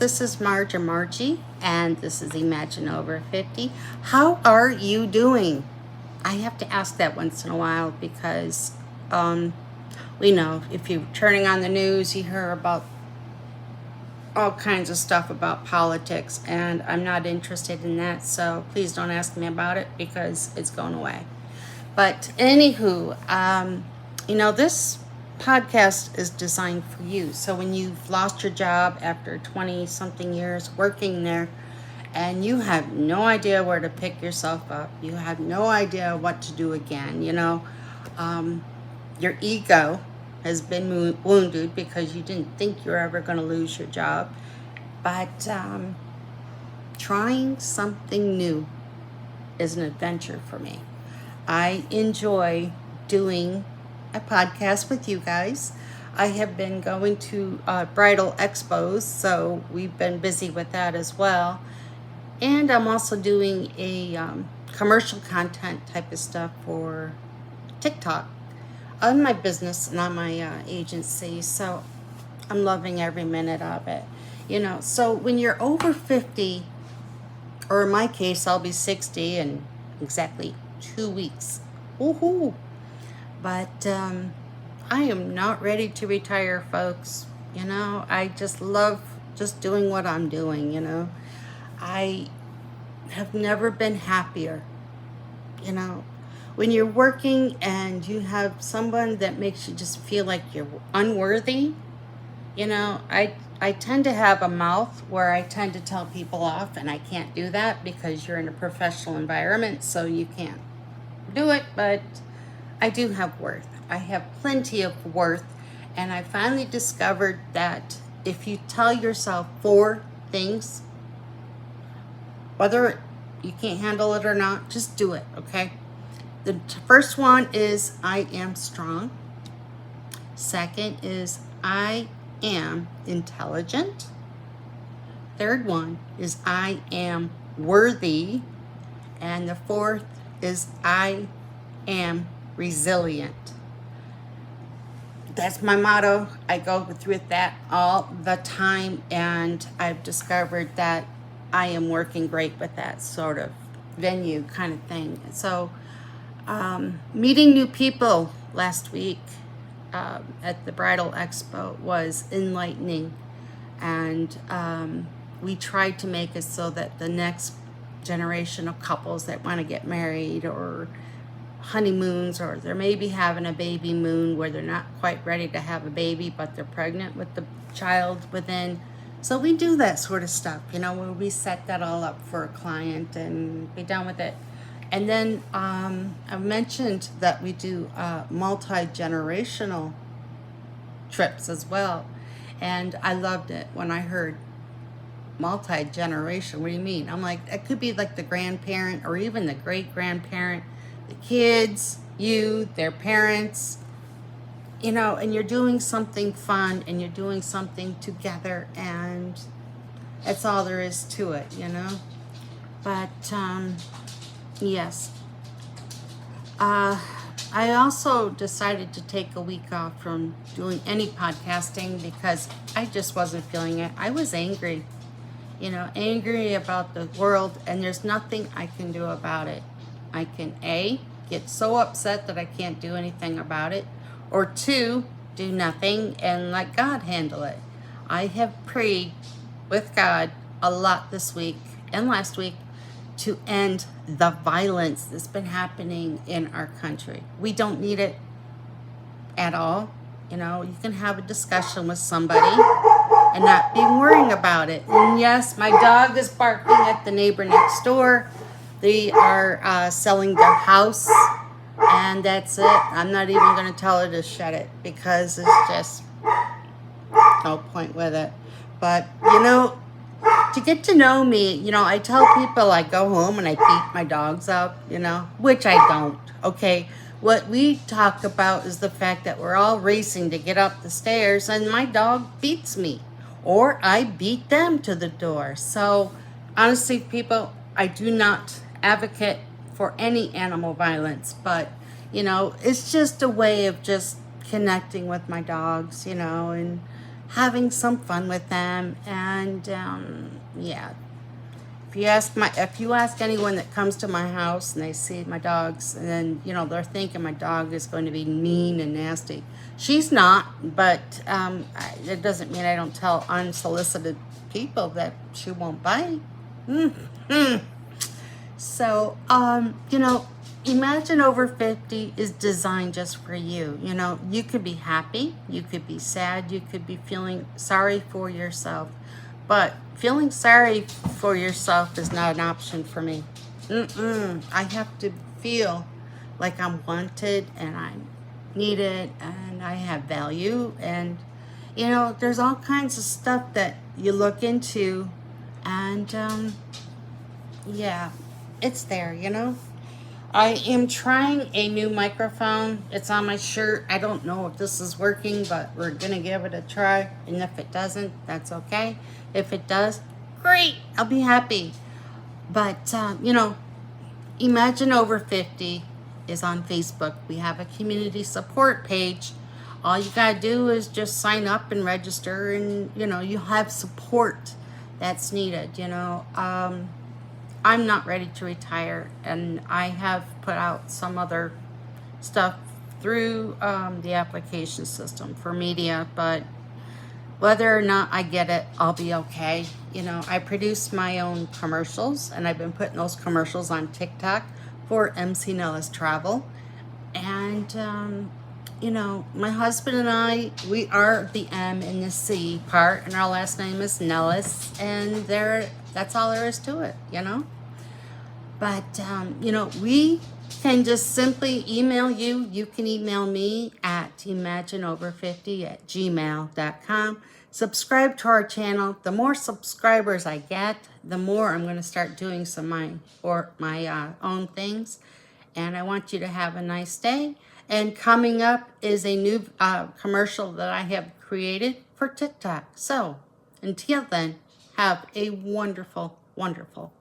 this is Marge or Margie, and this is Imagine Over 50. How are you doing? I have to ask that once in a while because we know if you're turning on the news, you hear about all kinds of stuff about politics, and I'm not interested in that, so please don't ask me about it because it's going away. But anywho, this podcast is designed for you. So when you've lost your job after 20 something years working there and you have no idea where to pick yourself up, you have no idea what to do again, your ego has been wounded because you didn't think you were ever going to lose your job. But trying something new is an adventure for me. I enjoy doing a podcast with you guys. I have been going to Bridal Expos, so we've been busy with that as well. And I'm also doing a commercial content type of stuff for TikTok on my business and on my agency. So I'm loving every minute of it. So when you're over 50, or in my case, I'll be 60 in exactly 2 weeks. Woohoo! But I am not ready to retire, folks. I just love just doing what I'm doing, I have never been happier. When you're working and you have someone that makes you just feel like you're unworthy, I tend to have a mouth where I tend to tell people off, and I can't do that because you're in a professional environment, so you can't do it, but I do have worth. I have plenty of worth, and I finally discovered that if you tell yourself 4 things, whether you can't handle it or not, just do it, okay? The first one is I am strong. Second is I am intelligent. Third one is I am worthy. And the fourth is I am resilient. That's my motto. I go through that all the time, and I've discovered that I am working great with that sort of venue kind of thing. So meeting new people last week at the Bridal Expo was enlightening, and we tried to make it so that the next generation of couples that want to get married or honeymoons, or they're maybe having a baby moon where they're not quite ready to have a baby but they're pregnant with the child within. So we do that sort of stuff, where we set that all up for a client and be done with it. And then I mentioned that we do multi-generational trips as well. And I loved it when I heard multi-generation. What do you mean? I'm like, it could be like the grandparent or even the great-grandparent, the kids, you, their parents, and you're doing something fun and you're doing something together, and that's all there is to it, But, yes. I also decided to take a week off from doing any podcasting because I just wasn't feeling it. I was angry, angry about the world, and there's nothing I can do about it. I can A, get so upset that I can't do anything about it, or 2, do nothing and let God handle it. I have prayed with God a lot this week and last week to end the violence that's been happening in our country. We don't need it at all. You can have a discussion with somebody and not be worrying about it. And yes, my dog is barking at the neighbor next door. They are selling their house, and that's it. I'm not even going to tell her to shut it because it's just no point with it. But, to get to know me, I tell people I go home and I beat my dogs up, which I don't, okay? What we talk about is the fact that we're all racing to get up the stairs and my dog beats me, or I beat them to the door. So, honestly, people, I do not advocate for any animal violence, but, it's just a way of just connecting with my dogs, and having some fun with them. And yeah, if you ask anyone that comes to my house and they see my dogs, and then they're thinking my dog is going to be mean and nasty. She's not, but it doesn't mean I don't tell unsolicited people that she won't bite. So, Imagine Over 50 is designed just for you. You could be happy, you could be sad, you could be feeling sorry for yourself. But feeling sorry for yourself is not an option for me. I have to feel like I'm wanted and I'm needed and I have value. And, there's all kinds of stuff that you look into. And, yeah, it's there. I am trying a new microphone. It's on my shirt. I don't know if this is working, but we're going to give it a try. And if it doesn't, that's okay. If it does, great. I'll be happy. But, Imagine Over 50 is on Facebook. We have a community support page. All you got to do is just sign up and register, and, you have support that's needed, I'm not ready to retire, and I have put out some other stuff through the application system for media, but whether or not I get it, I'll be okay. I produce my own commercials, and I've been putting those commercials on TikTok for MC Nellis Travel. And, my husband and I, we are the M and the C part, and our last name is Nellis, and that's all there is to it, But, we can just simply email you. You can email me at imagineover50@gmail.com. Subscribe to our channel. The more subscribers I get, the more I'm going to start doing my own things. And I want you to have a nice day. And coming up is a new commercial that I have created for TikTok. So until then, have a wonderful, wonderful